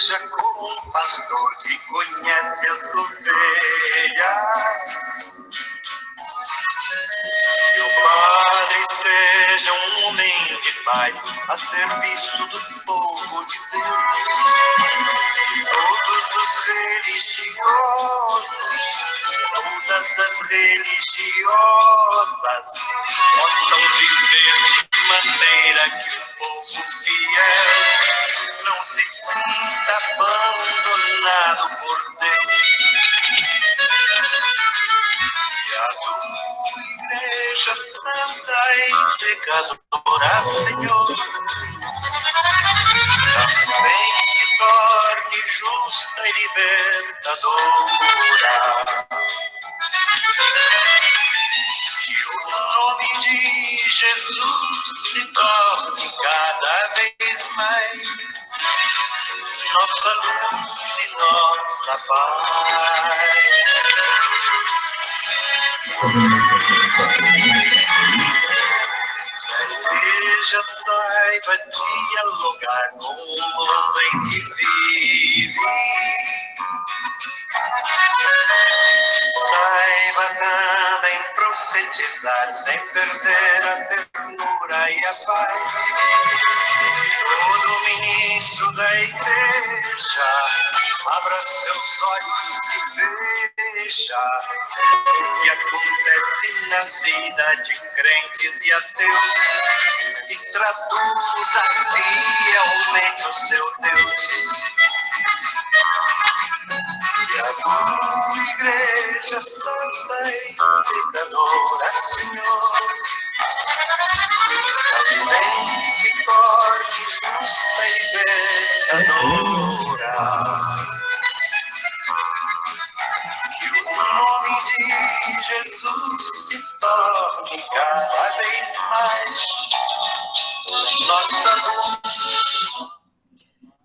igreja como um pastor que conhece as ovelhas. Que o padre seja um homem de paz a serviço do povo de Deus. Que todos os religiosos, todas as religiosas possam viver de maneira que o povo fiel não se sinta abandonado por Deus. E a tua igreja santa e pecadora, Senhor, também se torne justa e libertadora. Que o nome de Jesus se torne cada vez mais nossa luz e nossa paz. Que a igreja saiba dialogar com o mundo em que vive. Saiba também profetizar sem perder a ternura e a paz. Todo ministro da igreja abra seus olhos e veja o que acontece na vida de crentes e ateus e traduza fielmente o seu Deus. E a tua igreja santa e pecadora, Senhor, também se torne justa e libertadora. Que o nome de Jesus se torne cada vez mais nossa luz.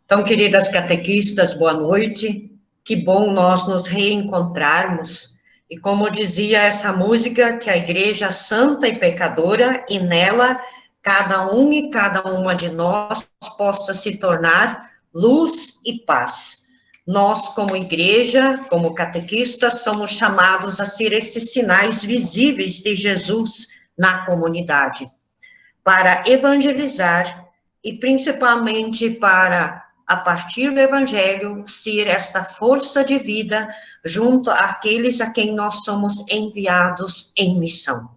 Então, queridas catequistas, boa noite. Que bom nós nos reencontrarmos. E como dizia essa música, que a igreja santa e pecadora, e nela cada um e cada uma de nós possa se tornar luz e paz. Nós, como igreja, como catequistas, somos chamados a ser esses sinais visíveis de Jesus na comunidade, para evangelizar e principalmente para, a partir do evangelho, ser esta força de vida junto àqueles a quem nós somos enviados em missão.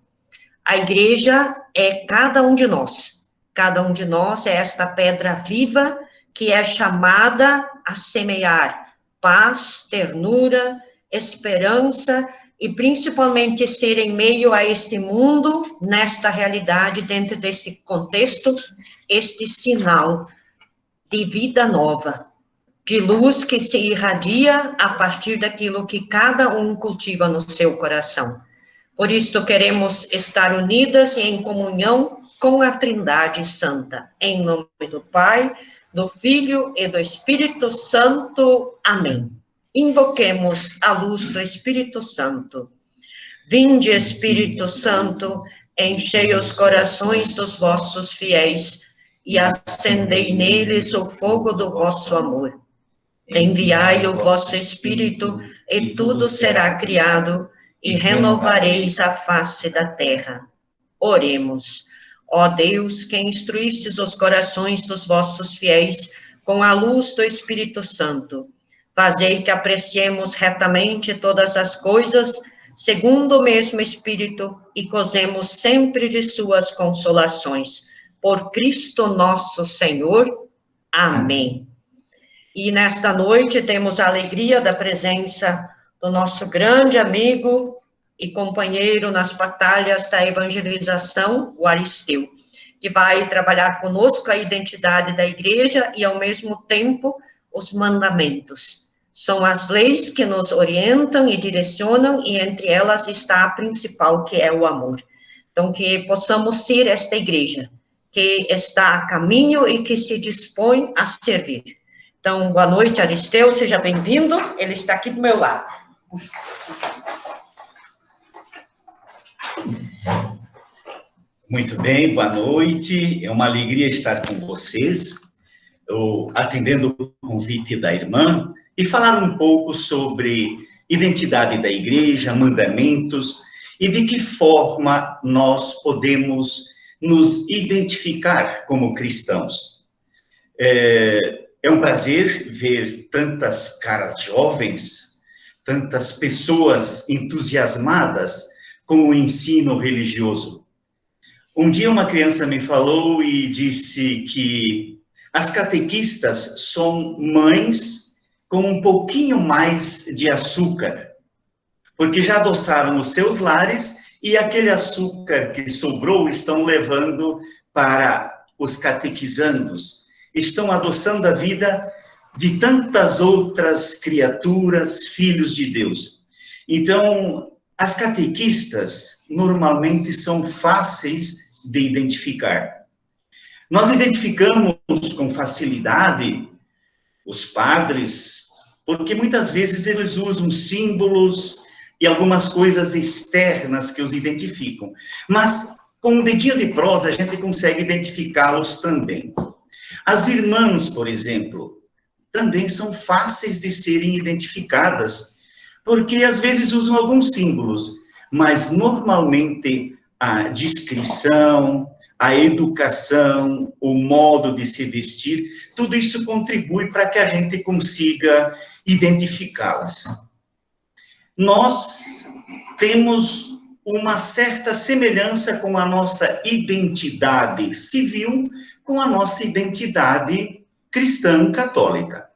A igreja é cada um de nós é esta pedra viva que é chamada a semear paz, ternura, esperança e principalmente ser em meio a este mundo, nesta realidade, dentro deste contexto, este sinal de vida nova, de luz que se irradia a partir daquilo que cada um cultiva no seu coração. Por isso, queremos estar unidas e em comunhão com a Trindade Santa. Em nome do Pai, do Filho e do Espírito Santo. Amém. Invoquemos a luz do Espírito Santo. Vinde, Espírito Santo, enchei os corações dos vossos fiéis e acendei neles o fogo do vosso amor. Enviai o vosso Espírito, e tudo será criado, e renovareis a face da terra. Oremos. Ó Deus, que instruístes os corações dos vossos fiéis com a luz do Espírito Santo, fazei que apreciemos retamente todas as coisas, segundo o mesmo Espírito, e gozemos sempre de suas consolações. Por Cristo nosso Senhor. Amém. E nesta noite temos a alegria da presença do nosso grande amigo e companheiro nas batalhas da evangelização, o Aristeu, que vai trabalhar conosco a identidade da igreja e, ao mesmo tempo, os mandamentos. São as leis que nos orientam e direcionam, e entre elas está a principal, que é o amor. Então, que possamos ser esta igreja, que está a caminho e que se dispõe a servir. Então, boa noite, Aristeu, seja bem-vindo. Ele está aqui do meu lado. Muito bem, boa noite. É uma alegria estar com vocês. atendendo o convite da irmã, e falar um pouco sobre identidade da igreja, mandamentos, e de que forma nós podemos nos identificar como cristãos. É um prazer ver tantas caras jovens, tantas pessoas entusiasmadas com o ensino religioso. Um dia uma criança me falou e disse que as catequistas são mães com um pouquinho mais de açúcar, porque já adoçaram os seus lares e aquele açúcar que sobrou estão levando para os catequizandos, estão adoçando a vida de tantas outras criaturas, filhos de Deus. Então, as catequistas normalmente são fáceis de identificar. Nós identificamos com facilidade os padres, porque muitas vezes eles usam símbolos e algumas coisas externas que os identificam. Mas com um dedinho de prosa a gente consegue identificá-los também. As irmãs, por exemplo, também são fáceis de serem identificadas, porque às vezes usam alguns símbolos, mas normalmente a descrição, a educação, o modo de se vestir, tudo isso contribui para que a gente consiga identificá-las. Nós temos uma certa semelhança com a nossa identidade civil, com a nossa identidade cristã católica.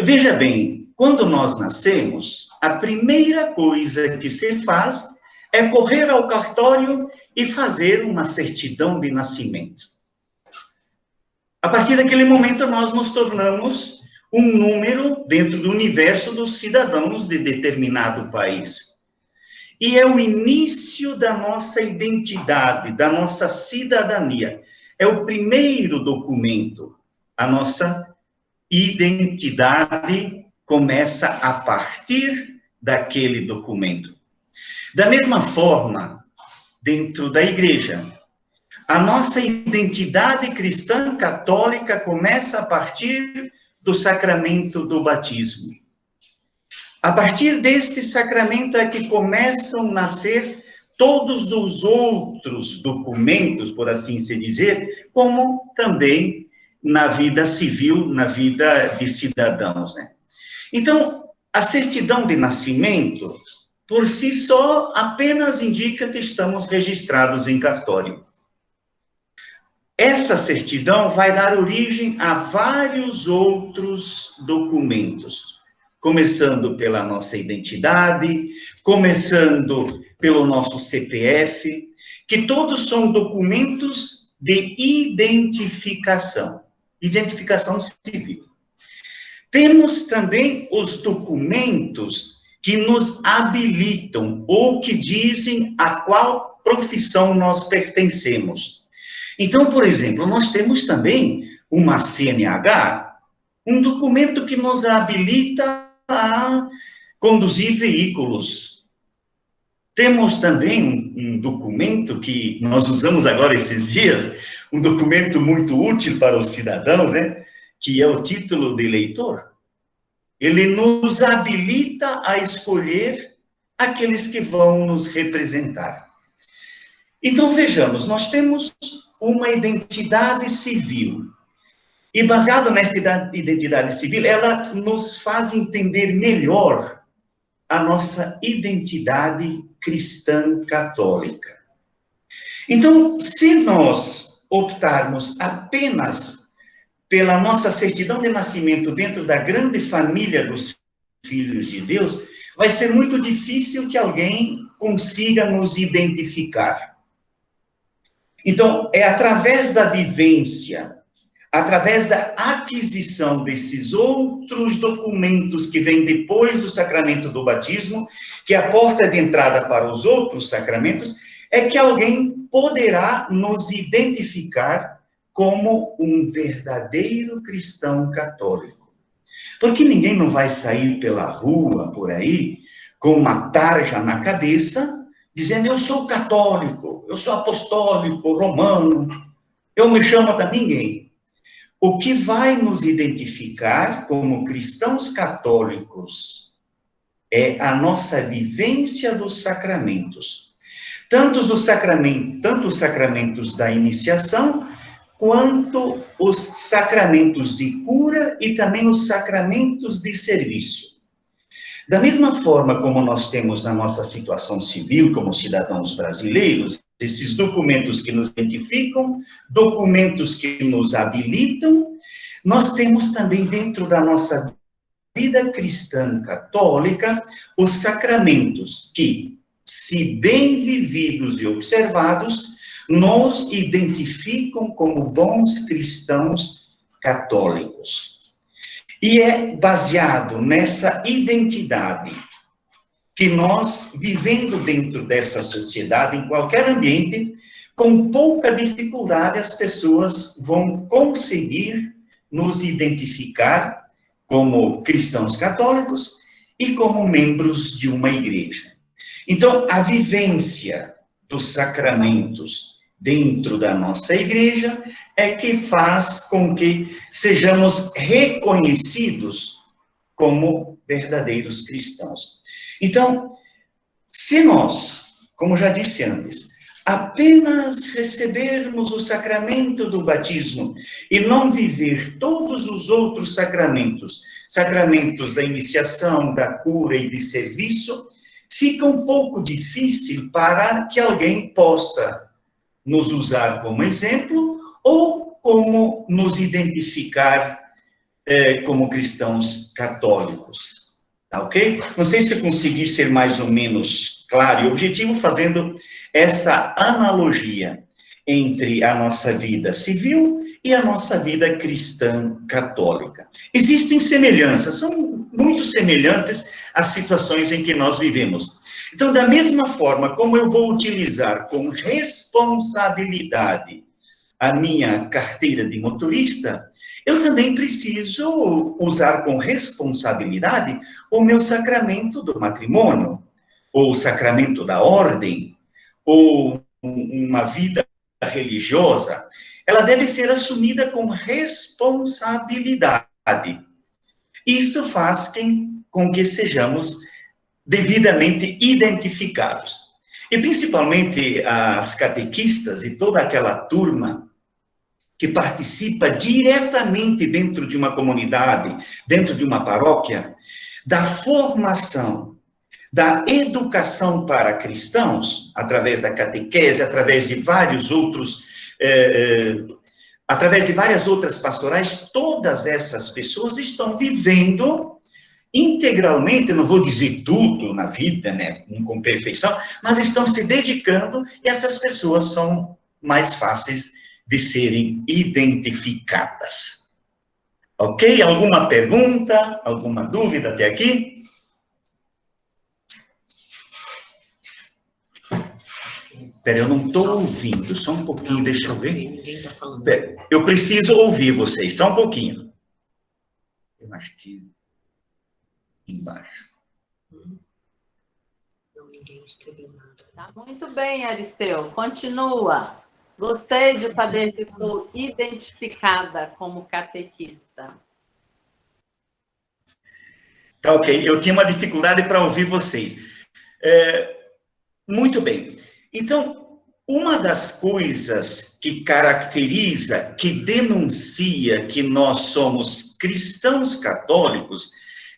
Veja bem, quando nós nascemos, a primeira coisa que se faz é correr ao cartório e fazer uma certidão de nascimento. A partir daquele momento, nós nos tornamos um número dentro do universo dos cidadãos de determinado país. E é o início da nossa identidade, da nossa cidadania. É o primeiro documento. A nossa identidade começa a partir daquele documento. Da mesma forma, dentro da igreja, a nossa identidade cristã católica começa a partir do sacramento do batismo. A partir deste sacramento é que começam a nascer todos os outros documentos, por assim se dizer, como também na vida civil, na vida de cidadãos, né? Então, a certidão de nascimento, por si só, apenas indica que estamos registrados em cartório. Essa certidão vai dar origem a vários outros documentos, começando pela nossa identidade, começando pelo nosso CPF, que todos são documentos de identificação civil. Temos também os documentos que nos habilitam, ou que dizem a qual profissão nós pertencemos. Então, por exemplo, nós temos também uma CNH, um documento que nos habilita a conduzir veículos. Temos também um documento que nós usamos agora esses dias, um documento muito útil para os cidadãos, né? Que é o título de eleitor. Ele nos habilita a escolher aqueles que vão nos representar. Então, vejamos, nós temos uma identidade civil. E baseado nessa identidade civil, ela nos faz entender melhor a nossa identidade cristã católica. Então, se nós optarmos apenas pela nossa certidão de nascimento dentro da grande família dos filhos de Deus, vai ser muito difícil que alguém consiga nos identificar. Então, é através da vivência, através da aquisição desses outros documentos que vêm depois do sacramento do batismo, que é a porta de entrada para os outros sacramentos, é que alguém poderá nos identificar como um verdadeiro cristão católico. Porque ninguém não vai sair pela rua, por aí, com uma tarja na cabeça, dizendo, eu sou católico, eu sou apostólico, romano, eu me chamo para ninguém. o que vai nos identificar como cristãos católicos é a nossa vivência dos sacramentos. Tanto os sacramentos da iniciação, quanto os sacramentos de cura e também os sacramentos de serviço. Da mesma forma como nós temos na nossa situação civil, como cidadãos brasileiros, esses documentos que nos identificam, documentos que nos habilitam, nós temos também dentro da nossa vida cristã católica os sacramentos que, se bem vividos e observados, nos identificam como bons cristãos católicos. E é baseado nessa identidade que nós, vivendo dentro dessa sociedade, em qualquer ambiente, com pouca dificuldade, as pessoas vão conseguir nos identificar como cristãos católicos e como membros de uma igreja. Então, a vivência dos sacramentos dentro da nossa igreja é que faz com que sejamos reconhecidos como verdadeiros cristãos. Então, se nós, como já disse antes, apenas recebermos o sacramento do batismo e não viver todos os outros sacramentos, sacramentos da iniciação, da cura e de serviço, fica um pouco difícil para que alguém possa nos usar como exemplo ou como nos identificar como cristãos católicos. Tá ok? Não sei se eu consegui ser mais ou menos claro e objetivo fazendo essa analogia entre a nossa vida civil e a nossa vida cristã católica. Existem semelhanças, são muito semelhantes às situações em que nós vivemos. Então, da mesma forma como eu vou utilizar com responsabilidade a minha carteira de motorista, eu também preciso usar com responsabilidade o meu sacramento do matrimônio, ou o sacramento da ordem, ou uma vida religiosa. Ela deve ser assumida com responsabilidade. Isso faz com que sejamos devidamente identificados. E principalmente as catequistas e toda aquela turma que participa diretamente dentro de uma comunidade, dentro de uma paróquia, da formação, da educação para cristãos, através da catequese, através de vários outros, através de várias outras pastorais, todas essas pessoas estão vivendo integralmente, não vou dizer tudo na vida, né, com perfeição, mas estão se dedicando e essas pessoas são mais fáceis de serem identificadas. Ok? Alguma pergunta? Alguma dúvida até aqui? Espera, eu não estou ouvindo, só um pouquinho, deixa eu ver. Ninguém está falando. Pera, eu preciso ouvir vocês, só um pouquinho. Eu acho que embaixo. Não, ninguém escreveu nada. Tá muito bem, Aristeu. Continua. Gostei de saber que estou identificada como catequista. Tá ok, eu tinha uma dificuldade para ouvir vocês. Muito bem. Então, uma das coisas que caracteriza, que denuncia que nós somos cristãos católicos,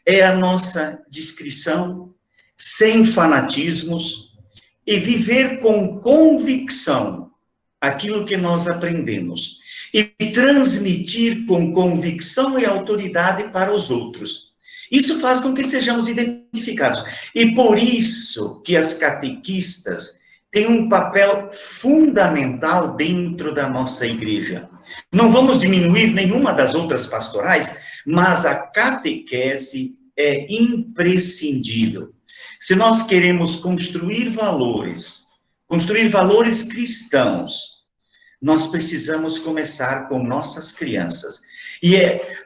é a nossa discrição, sem fanatismos, e viver com convicção aquilo que nós aprendemos, e transmitir com convicção e autoridade para os outros. Isso faz com que sejamos identificados. E por isso que as catequistas têm um papel fundamental dentro da nossa igreja. Não vamos diminuir nenhuma das outras pastorais, mas a catequese é imprescindível. Se nós queremos construir valores cristãos, nós precisamos começar com nossas crianças. E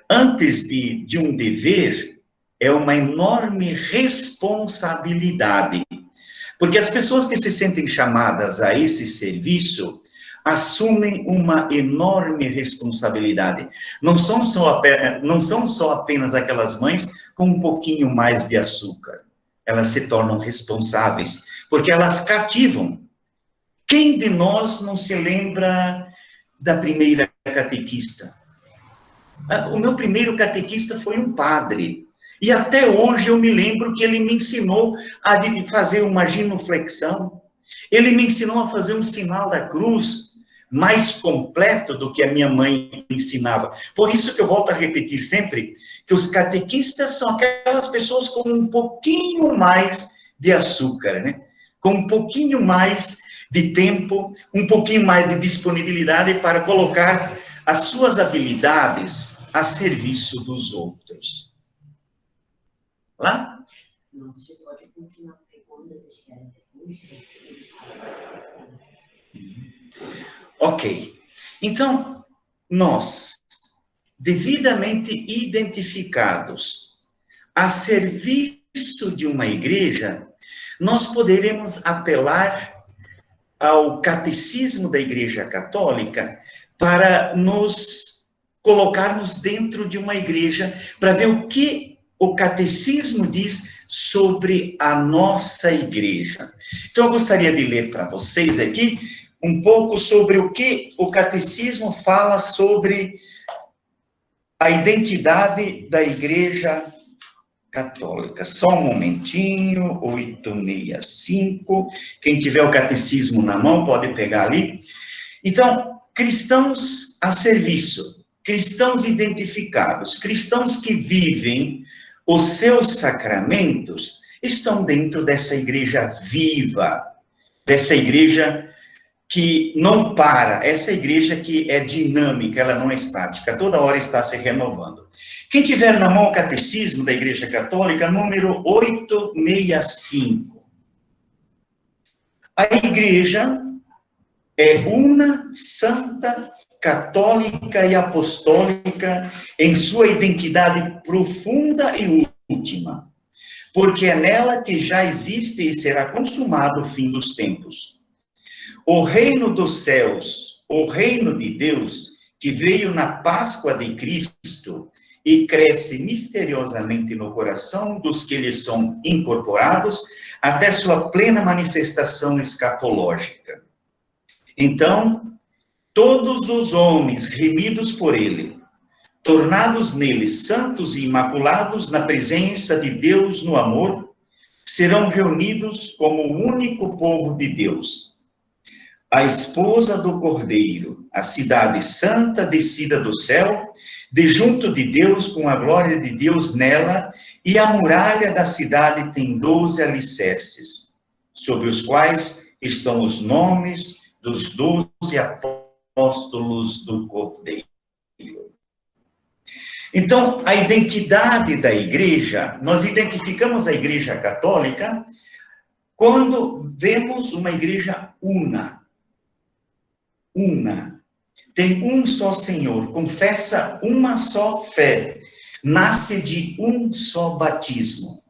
antes de um dever, é uma enorme responsabilidade. Porque as pessoas que se sentem chamadas a esse serviço, assumem uma enorme responsabilidade. Não são só apenas aquelas mães com um pouquinho mais de açúcar. Elas se tornam responsáveis, porque elas cativam. Quem de nós não se lembra da primeira catequista? O meu primeiro catequista foi um padre. E até hoje eu me lembro que ele me ensinou a fazer uma genuflexão. Ele me ensinou a fazer um sinal da cruz mais completo do que a minha mãe ensinava. Por isso que eu volto a repetir sempre que os catequistas são aquelas pessoas com um pouquinho mais de açúcar, né? Com um pouquinho mais de tempo, um pouquinho mais de disponibilidade para colocar as suas habilidades a serviço dos outros. Lá? Não, você pode continuar perguntando se querem depois. Ok. Então, nós, devidamente identificados a serviço de uma igreja, nós poderemos apelar ao catecismo da Igreja Católica para nos colocarmos dentro de uma igreja, para ver o que o catecismo diz sobre a nossa igreja. Então, eu gostaria de ler para vocês aqui um pouco sobre o que o catecismo fala sobre a identidade da Igreja Católica. Só um momentinho, 865. Quem tiver o catecismo na mão pode pegar ali. Então, cristãos a serviço, cristãos identificados, cristãos que vivem os seus sacramentos, estão dentro dessa igreja viva, dessa igreja que não para, essa igreja que é dinâmica, ela não é estática, toda hora está se renovando. Quem tiver na mão o catecismo da Igreja Católica, número 865. A igreja é una, santa, católica e apostólica em sua identidade profunda e última, porque é nela que já existe e será consumado o fim dos tempos. O reino dos céus, o reino de Deus, que veio na Páscoa de Cristo e cresce misteriosamente no coração dos que lhe são incorporados, até sua plena manifestação escatológica. Então, todos os homens remidos por ele, tornados nele santos e imaculados na presença de Deus no amor, serão reunidos como o único povo de Deus. A esposa do Cordeiro, a cidade santa descida do céu, de junto de Deus, com a glória de Deus nela, e a muralha da cidade tem 12 alicerces, sobre os quais estão os nomes dos 12 apóstolos do Cordeiro. Então, a identidade da igreja, nós identificamos a Igreja Católica quando vemos uma igreja una. Tem um só Senhor, confessa uma só fé, nasce de um só batismo.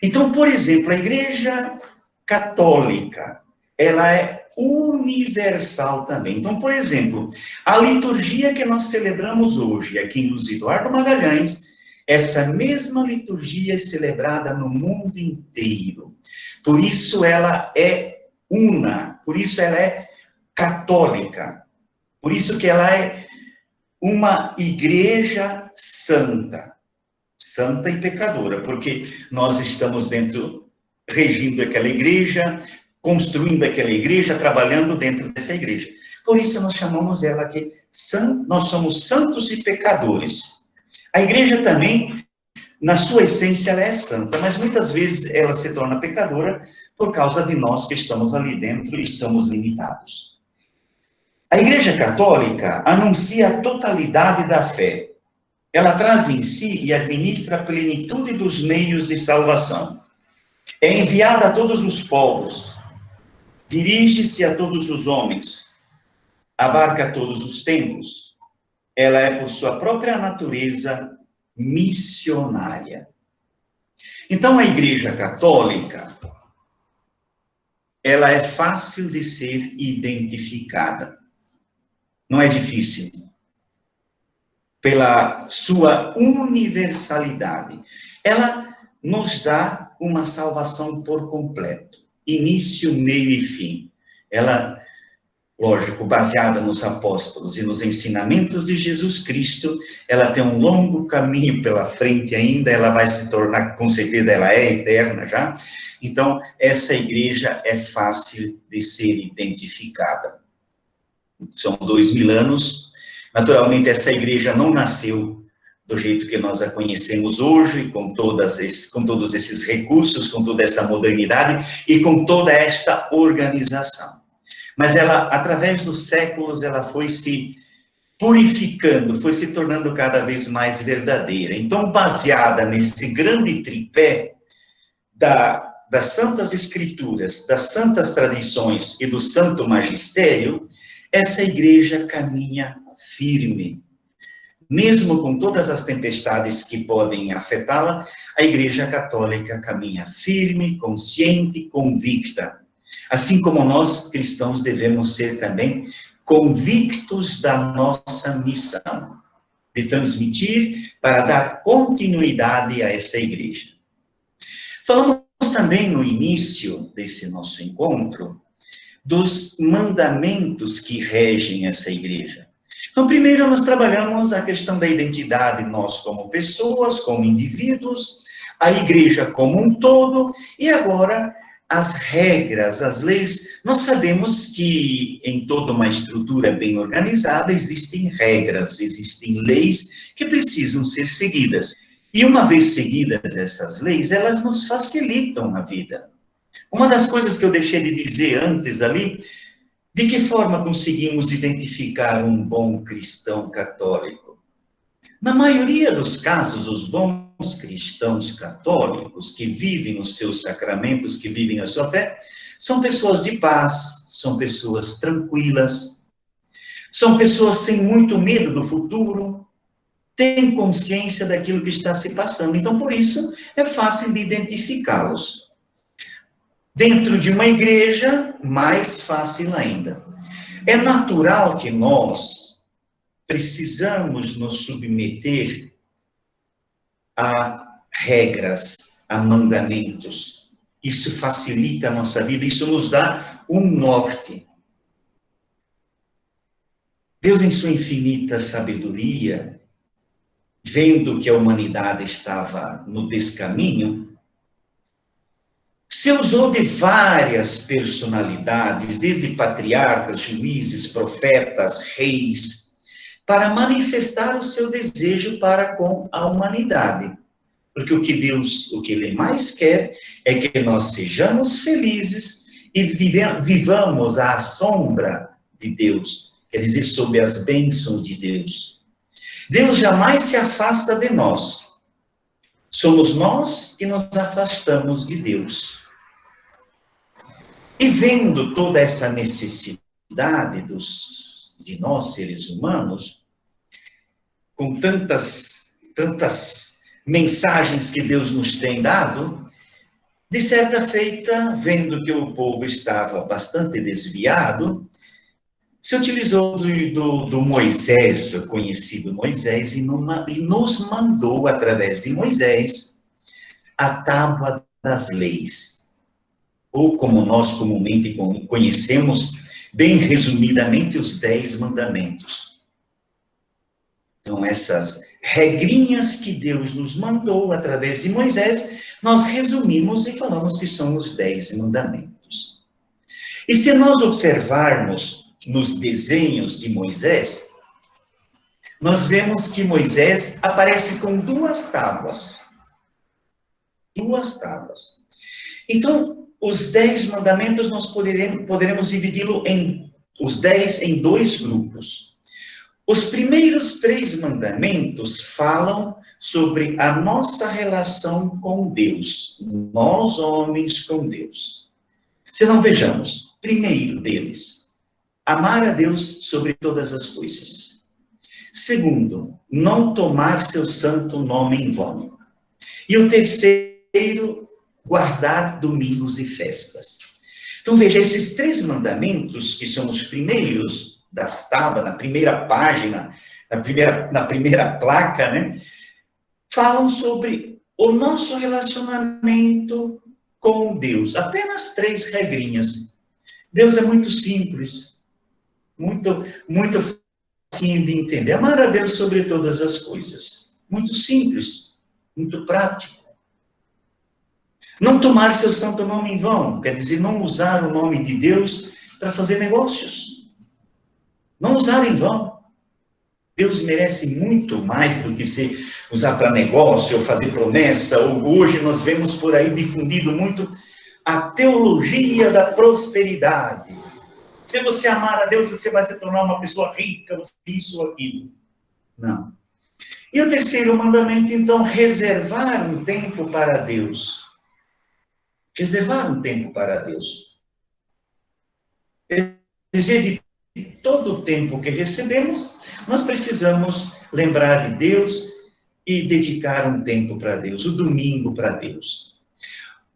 Então, por exemplo, a Igreja Católica, ela é universal também. Então, por exemplo, a liturgia que nós celebramos hoje aqui em Luiz Eduardo Magalhães, essa mesma liturgia é celebrada no mundo inteiro. Por isso ela é una, por isso ela é católica, por isso que ela é uma igreja santa, santa e pecadora, porque nós estamos dentro, regindo aquela igreja, construindo aquela igreja, trabalhando dentro dessa igreja. Por isso nós chamamos ela que nós somos santos e pecadores. A igreja também, na sua essência, ela é santa, mas muitas vezes ela se torna pecadora por causa de nós que estamos ali dentro e somos limitados. A Igreja Católica anuncia a totalidade da fé. Ela traz em si e administra a plenitude dos meios de salvação. É enviada a todos os povos, dirige-se a todos os homens, abarca todos os tempos. Ela é, por sua própria natureza, missionária. Então, a Igreja Católica, ela é fácil de ser identificada. Não é difícil. Pela sua universalidade. Ela nos dá uma salvação por completo. Início, meio e fim. Ela, lógico, baseada nos apóstolos e nos ensinamentos de Jesus Cristo, ela tem um longo caminho pela frente ainda, ela vai se tornar, com certeza ela é eterna já. Então, essa igreja é fácil de ser identificada. São 2000 anos. Naturalmente, essa igreja não nasceu do jeito que nós a conhecemos hoje, com todos esses recursos, com toda essa modernidade e com toda esta organização. Mas ela, através dos séculos, ela foi se purificando, foi se tornando cada vez mais verdadeira. Então, baseada nesse grande tripé das Santas Escrituras, das Santas Tradições e do Santo Magistério, essa igreja caminha firme. Mesmo com todas as tempestades que podem afetá-la, a Igreja Católica caminha firme, consciente, convicta. Assim como nós, cristãos, devemos ser também convictos da nossa missão, de transmitir para dar continuidade a essa igreja. Falamos também no início desse nosso encontro dos mandamentos que regem essa igreja. Então, primeiro nós trabalhamos a questão da identidade, nós como pessoas, como indivíduos, a igreja como um todo, e agora as regras, as leis. Nós sabemos que em toda uma estrutura bem organizada existem regras, existem leis que precisam ser seguidas. E uma vez seguidas essas leis, elas nos facilitam a vida. Uma das coisas que eu deixei de dizer antes ali, de que forma conseguimos identificar um bom cristão católico? Na maioria dos casos, os bons cristãos católicos que vivem os seus sacramentos, que vivem a sua fé, são pessoas de paz, são pessoas tranquilas, são pessoas sem muito medo do futuro, têm consciência daquilo que está se passando. Então, por isso, é fácil de identificá-los. Dentro de uma igreja, mais fácil ainda. É natural que nós precisamos nos submeter a regras, a mandamentos. Isso facilita a nossa vida, isso nos dá um norte. Deus, em sua infinita sabedoria, vendo que a humanidade estava no descaminho, se usou de várias personalidades, desde patriarcas, juízes, profetas, reis, para manifestar o seu desejo para com a humanidade. Porque o que Ele mais quer é que nós sejamos felizes e vivamos à sombra de Deus, quer dizer, sob as bênçãos de Deus. Deus jamais se afasta de nós. Somos nós que nos afastamos de Deus. E vendo toda essa necessidade de nós, seres humanos, com tantas mensagens que Deus nos tem dado, de certa feita, vendo que o povo estava bastante desviado, se utilizou do Moisés, o conhecido Moisés, e nos mandou, através de Moisés, a tábua das leis. Ou como nós comumente conhecemos, bem resumidamente, os 10 mandamentos. Então, essas regrinhas que Deus nos mandou através de Moisés, nós resumimos e falamos que são os 10 mandamentos. E se nós observarmos nos desenhos de Moisés, nós vemos que Moisés aparece com 2 tábuas. 2 tábuas. Então, os 10 mandamentos, nós poderemos os 10 em 2 grupos. Os primeiros 3 mandamentos falam sobre a nossa relação com Deus. Nós, homens, com Deus. Se não vejamos, primeiro deles, amar a Deus sobre todas as coisas. Segundo, não tomar seu santo nome em vão. E o terceiro, guardar domingos e festas. Então, veja, esses 3 mandamentos, que são os primeiros das tábuas, na primeira página, na primeira placa, né? Falam sobre o nosso relacionamento com Deus. Apenas 3 regrinhas. Deus é muito simples, muito fácil de entender. Amar a Deus sobre todas as coisas. Muito simples, muito prático. Não tomar seu santo nome em vão, quer dizer, não usar o nome de Deus para fazer negócios. Não usar em vão. Deus merece muito mais do que se usar para negócio, ou fazer promessa, ou hoje nós vemos por aí difundido muito a teologia da prosperidade. Se você amar a Deus, você vai se tornar uma pessoa rica, isso ou aquilo. Não. E o terceiro mandamento, então, reservar um tempo para Deus. Reservar um tempo para Deus. Quer dizer, de todo o tempo que recebemos, nós precisamos lembrar de Deus e dedicar um tempo para Deus, o domingo para Deus.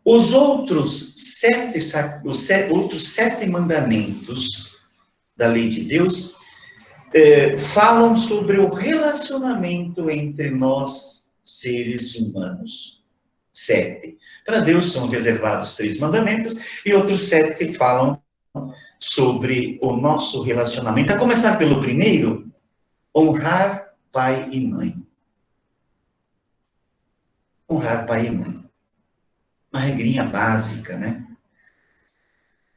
Os outros 7 mandamentos da lei de Deus falam sobre o relacionamento entre nós, seres humanos. 7. Para Deus são reservados 3 mandamentos, e outros 7 falam sobre o nosso relacionamento. A começar pelo primeiro, honrar pai e mãe. Honrar pai e mãe. Uma regrinha básica, né?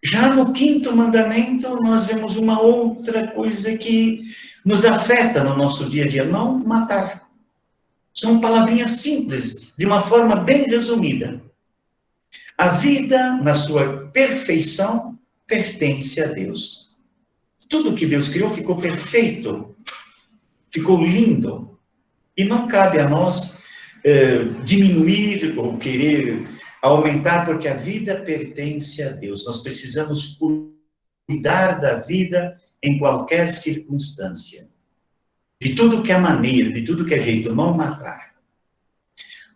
Já no 5º mandamento, nós vemos uma outra coisa que nos afeta no nosso dia a dia. Não matar. São palavrinhas simples, de uma forma bem resumida. A vida, na sua perfeição, pertence a Deus. Tudo que Deus criou ficou perfeito, ficou lindo. E não cabe a nós diminuir ou querer aumentar, porque a vida pertence a Deus. Nós precisamos cuidar da vida em qualquer circunstância. De tudo que é maneira, de tudo que é jeito, não matar.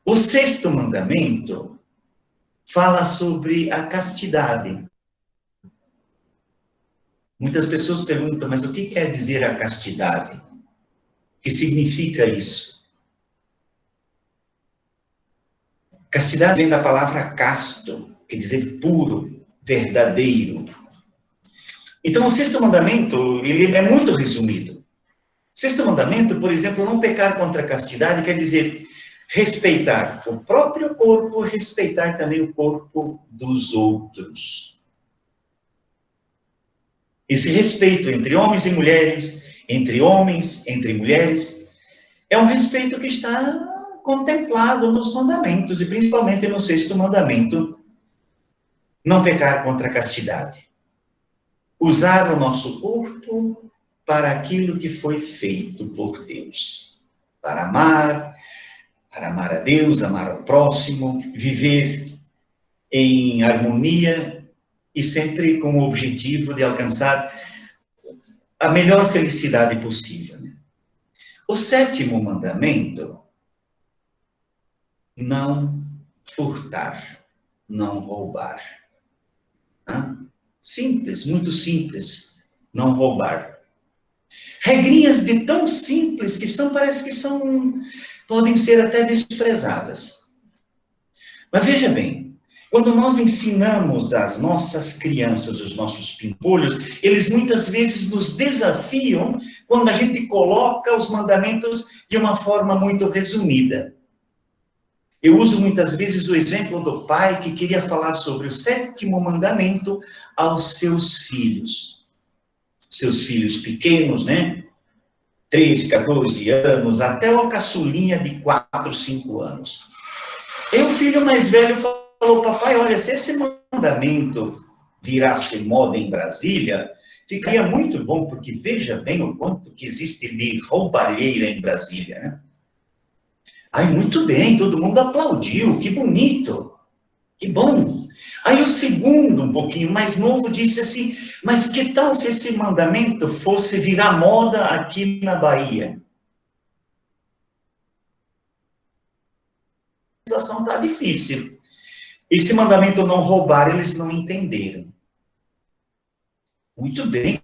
O 6º mandamento fala sobre a castidade. Muitas pessoas perguntam, mas o que quer dizer a castidade? O que significa isso? Castidade vem da palavra casto, quer dizer puro, verdadeiro. Então, o 6º mandamento, ele é muito resumido. O 6º mandamento, por exemplo, não pecar contra a castidade, quer dizer respeitar o próprio corpo, respeitar também o corpo dos outros. Esse respeito entre homens e mulheres, entre homens, entre mulheres, é um respeito que está contemplado nos mandamentos, e principalmente no 6º mandamento, não pecar contra a castidade. Usar o nosso corpo para aquilo que foi feito por Deus. Para amar a Deus, amar ao próximo, viver em harmonia e sempre com o objetivo de alcançar a melhor felicidade possível. O 7º mandamento, não furtar, não roubar. Simples, muito simples, não roubar. Regrinhas de tão simples que parece que podem ser até desprezadas. Mas veja bem, quando nós ensinamos às nossas crianças, os nossos pimpolhos, eles muitas vezes nos desafiam quando a gente coloca os mandamentos de uma forma muito resumida. Eu uso muitas vezes o exemplo do pai que queria falar sobre o 7º mandamento aos seus filhos. Seus filhos pequenos, né? 13, 14 anos, até uma caçulinha de 4, 5 anos. E o filho mais velho falou, papai, olha, se esse mandamento virasse moda em Brasília, ficaria muito bom, porque veja bem o quanto que existe de roubalheira em Brasília, né? Ai, muito bem, todo mundo aplaudiu, que bonito, que bom. Aí o segundo, um pouquinho mais novo, disse assim, mas que tal se esse mandamento fosse virar moda aqui na Bahia? A situação está difícil. Esse mandamento não roubar, eles não entenderam. Muito bem.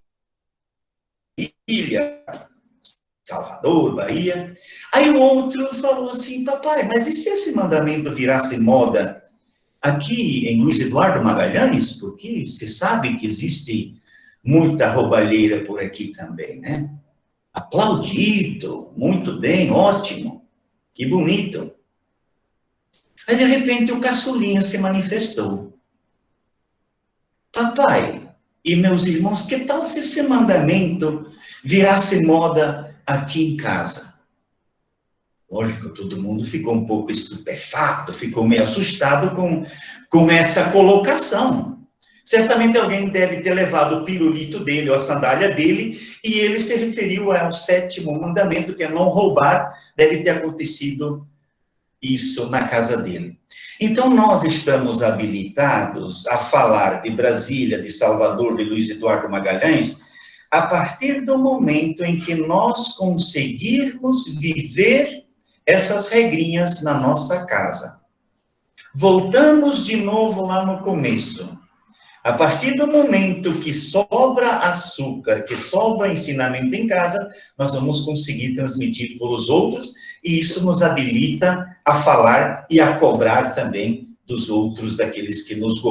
Brasília, Salvador, Bahia. Aí o outro falou assim, papai, mas e se esse mandamento virasse moda aqui em Luiz Eduardo Magalhães? Porque você sabe que existe muita roubalheira por aqui também, né? Aplaudido, muito bem, ótimo, que bonito. Aí, de repente, o caçulinha se manifestou. Papai e meus irmãos, que tal se esse mandamento virasse moda aqui em casa? Lógico, todo mundo ficou um pouco estupefato, ficou meio assustado com essa colocação. Certamente alguém deve ter levado o pirulito dele, ou a sandália dele, e ele se referiu ao 7º mandamento, que é não roubar. Deve ter acontecido isso na casa dele. Então, nós estamos habilitados a falar de Brasília, de Salvador, de Luiz Eduardo Magalhães, a partir do momento em que nós conseguirmos viver essas regrinhas na nossa casa. Voltamos de novo lá no começo. A partir do momento que sobra açúcar, que sobra ensinamento em casa, nós vamos conseguir transmitir para os outros, e isso nos habilita a falar e a cobrar também dos outros, daqueles que nos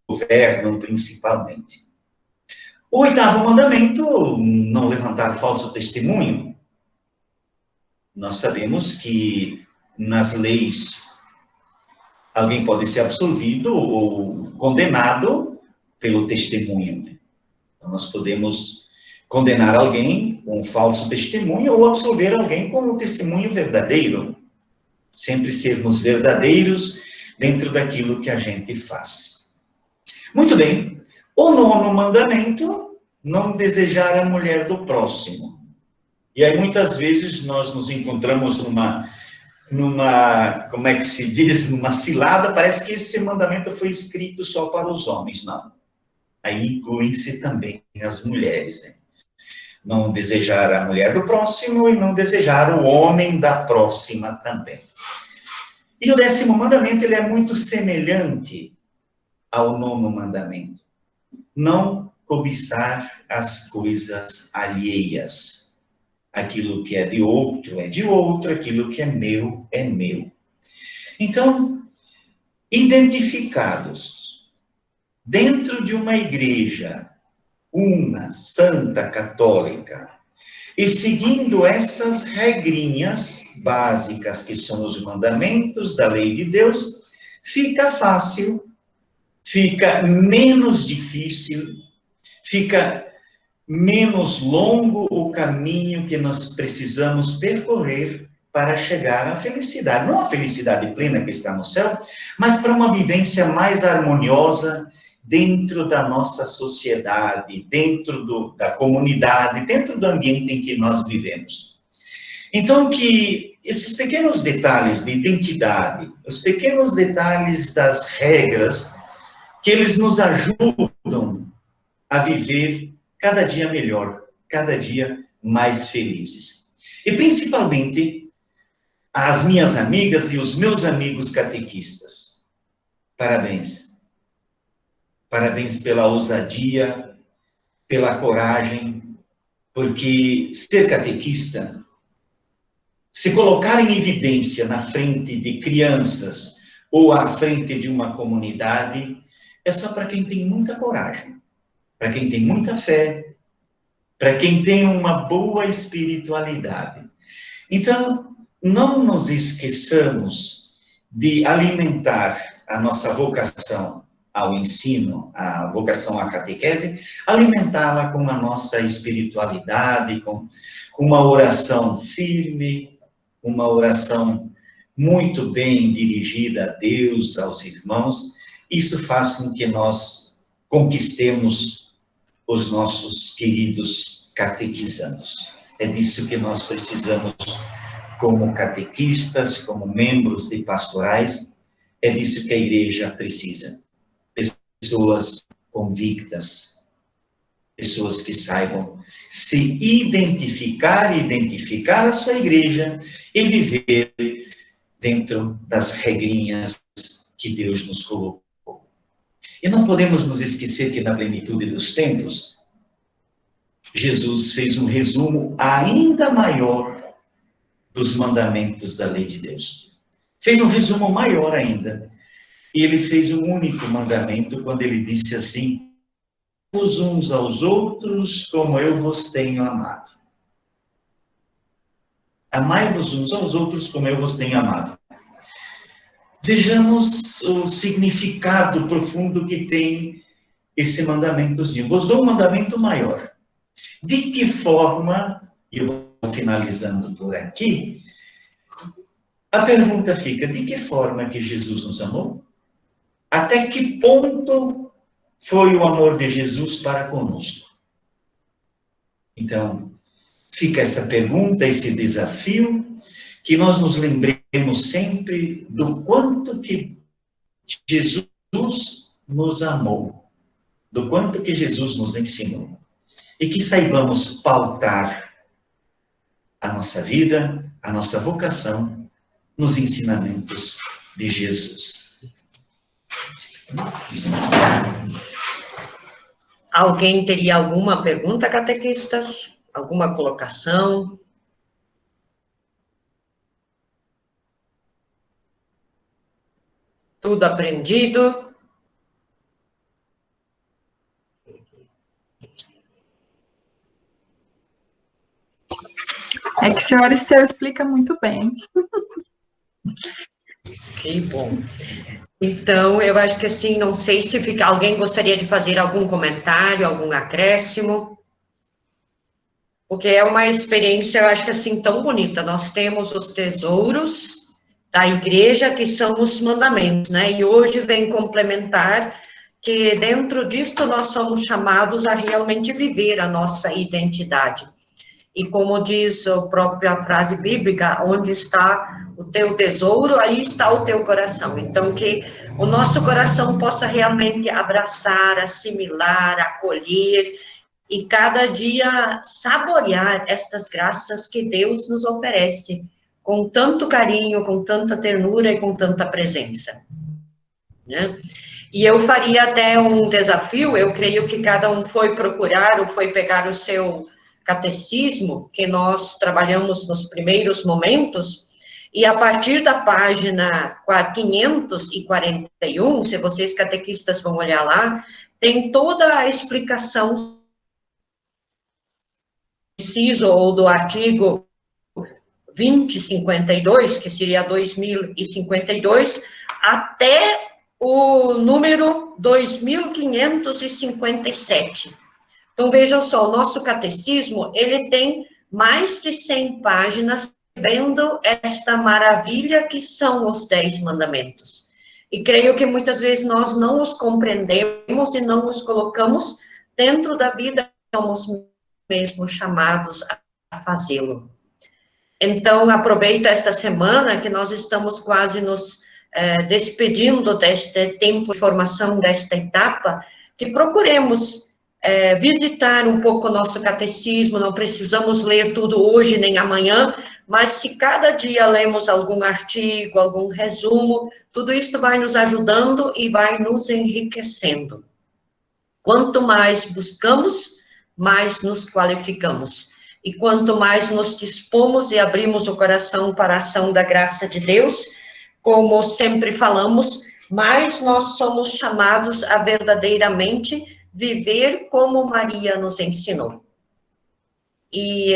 governam principalmente. O 8º mandamento, não levantar falso testemunho. Nós sabemos que nas leis alguém pode ser absolvido ou condenado pelo testemunho. Né? Então, nós podemos condenar alguém com falso testemunho ou absolver alguém com um testemunho verdadeiro. Sempre sermos verdadeiros dentro daquilo que a gente faz. Muito bem. O 9º mandamento, não desejar a mulher do próximo. E aí, muitas vezes, nós nos encontramos numa, como é que se diz, numa cilada. Parece que esse mandamento foi escrito só para os homens. Não. Aí incluem-se também as mulheres, né? Não desejar a mulher do próximo e não desejar o homem da próxima também. E o 10º mandamento, ele é muito semelhante ao 9º mandamento. Não cobiçar as coisas alheias. Aquilo que é de outro, aquilo que é meu, é meu. Então, identificados dentro de uma igreja, uma, santa, católica, e seguindo essas regrinhas básicas, que são os mandamentos da lei de Deus, fica fácil, fica menos difícil, fica menos longo o caminho que nós precisamos percorrer para chegar à felicidade. Não a felicidade plena que está no céu, mas para uma vivência mais harmoniosa dentro da nossa sociedade, dentro da comunidade, dentro do ambiente em que nós vivemos. Então, que esses pequenos detalhes de identidade, os pequenos detalhes das regras, que eles nos ajudam a viver cada dia melhor, cada dia mais felizes. E principalmente, as minhas amigas e os meus amigos catequistas. Parabéns. Parabéns pela ousadia, pela coragem, porque ser catequista, se colocar em evidência na frente de crianças ou à frente de uma comunidade, é só para quem tem muita coragem. Para quem tem muita fé, para quem tem uma boa espiritualidade. Então, não nos esqueçamos de alimentar a nossa vocação ao ensino, a vocação à catequese, alimentá-la com a nossa espiritualidade, com uma oração firme, uma oração muito bem dirigida a Deus, aos irmãos. Isso faz com que nós conquistemos os nossos queridos catequizandos. É disso que nós precisamos como catequistas, como membros de pastorais, é disso que a igreja precisa. Pessoas convictas, pessoas que saibam se identificar a sua igreja e viver dentro das regrinhas que Deus nos colocou. E não podemos nos esquecer que na plenitude dos tempos, Jesus fez um resumo ainda maior dos mandamentos da lei de Deus. Fez um resumo maior ainda. E ele fez um único mandamento quando ele disse assim: amai-vos uns aos outros como eu vos tenho amado. Amai-vos uns aos outros como eu vos tenho amado. Vejamos o significado profundo que tem esse mandamentozinho. Vos dou um mandamento maior. De que forma, e eu vou finalizando por aqui, a pergunta fica: de que forma que Jesus nos amou? Até que ponto foi o amor de Jesus para conosco? Então, fica essa pergunta, esse desafio, que nós nos lembremos sempre do quanto que Jesus nos amou, do quanto que Jesus nos ensinou. E que saibamos pautar a nossa vida, a nossa vocação, nos ensinamentos de Jesus. Alguém teria alguma pergunta, catequistas? Alguma colocação? Tudo aprendido? É que a senhora Esther explica muito bem. Que bom. Então, eu acho que assim, não sei se fica... Alguém gostaria de fazer algum comentário, algum acréscimo? Porque é uma experiência, eu acho que assim, tão bonita. Nós temos os tesouros da igreja, que são os mandamentos, né? E hoje vem complementar que dentro disto nós somos chamados a realmente viver a nossa identidade. E como diz a própria frase bíblica, onde está o teu tesouro, aí está o teu coração. Então, que o nosso coração possa realmente abraçar, assimilar, acolher, e cada dia saborear estas graças que Deus nos oferece, com tanto carinho, com tanta ternura e com tanta presença, né? E eu faria até um desafio, eu creio que cada um foi procurar ou foi pegar o seu catecismo, que nós trabalhamos nos primeiros momentos, e a partir da página 541, se vocês catequistas vão olhar lá, tem toda a explicação preciso, ou do artigo 2052, que seria 2052, até o número 2557. Então, vejam só, o nosso catecismo, ele tem mais de 100 páginas vendo esta maravilha que são os 10 mandamentos. E creio que muitas vezes nós não os compreendemos e não os colocamos dentro da vida que somos mesmo chamados a fazê-lo. Então, aproveito esta semana que nós estamos quase nos despedindo deste tempo de formação, desta etapa, que procuremos visitar um pouco o nosso catecismo. Não precisamos ler tudo hoje nem amanhã, mas se cada dia lemos algum artigo, algum resumo, tudo isso vai nos ajudando e vai nos enriquecendo. Quanto mais buscamos, mais nos qualificamos. E quanto mais nos dispomos e abrimos o coração para a ação da graça de Deus, como sempre falamos, mais nós somos chamados a verdadeiramente viver como Maria nos ensinou. E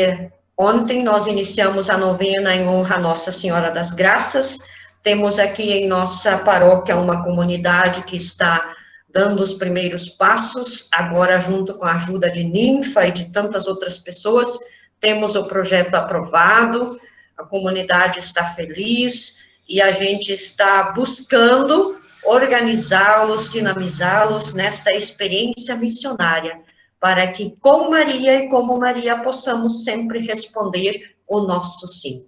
ontem nós iniciamos a novena em honra a Nossa Senhora das Graças. Temos aqui em nossa paróquia uma comunidade que está dando os primeiros passos, agora junto com a ajuda de Ninfa e de tantas outras pessoas, temos o projeto aprovado, a comunidade está feliz, e a gente está buscando organizá-los, dinamizá-los nesta experiência missionária, para que com Maria e como Maria possamos sempre responder o nosso sim.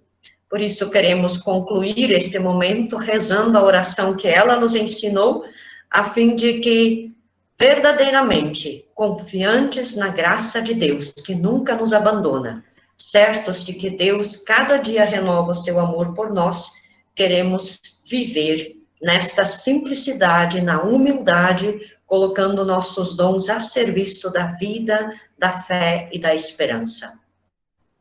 Por isso queremos concluir este momento rezando a oração que ela nos ensinou, a fim de que, verdadeiramente, confiantes na graça de Deus, que nunca nos abandona, certos de que Deus cada dia renova o seu amor por nós, queremos viver nesta simplicidade, na humildade, colocando nossos dons a serviço da vida, da fé e da esperança.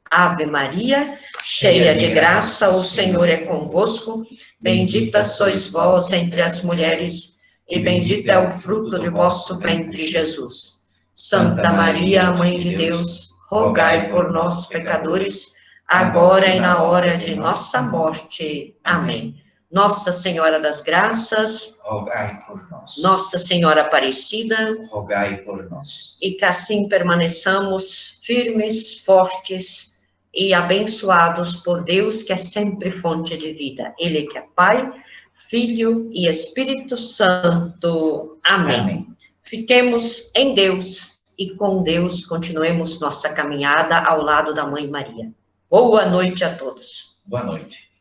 Ave Maria, cheia de graça, o Senhor é convosco, bendita sois vós entre as mulheres, e bendito é o fruto de vosso ventre, Jesus. Santa Maria, Mãe de Deus, rogai por nós, pecadores, agora e na hora de nossa morte. Amém. Nossa Senhora das Graças, rogai por nós. Nossa Senhora Aparecida, rogai por nós. E que assim permaneçamos firmes, fortes e abençoados por Deus, que é sempre fonte de vida. Ele que é Pai, Filho e Espírito Santo. Amém. Amém. Fiquemos em Deus e com Deus continuemos nossa caminhada ao lado da Mãe Maria. Boa noite a todos. Boa noite.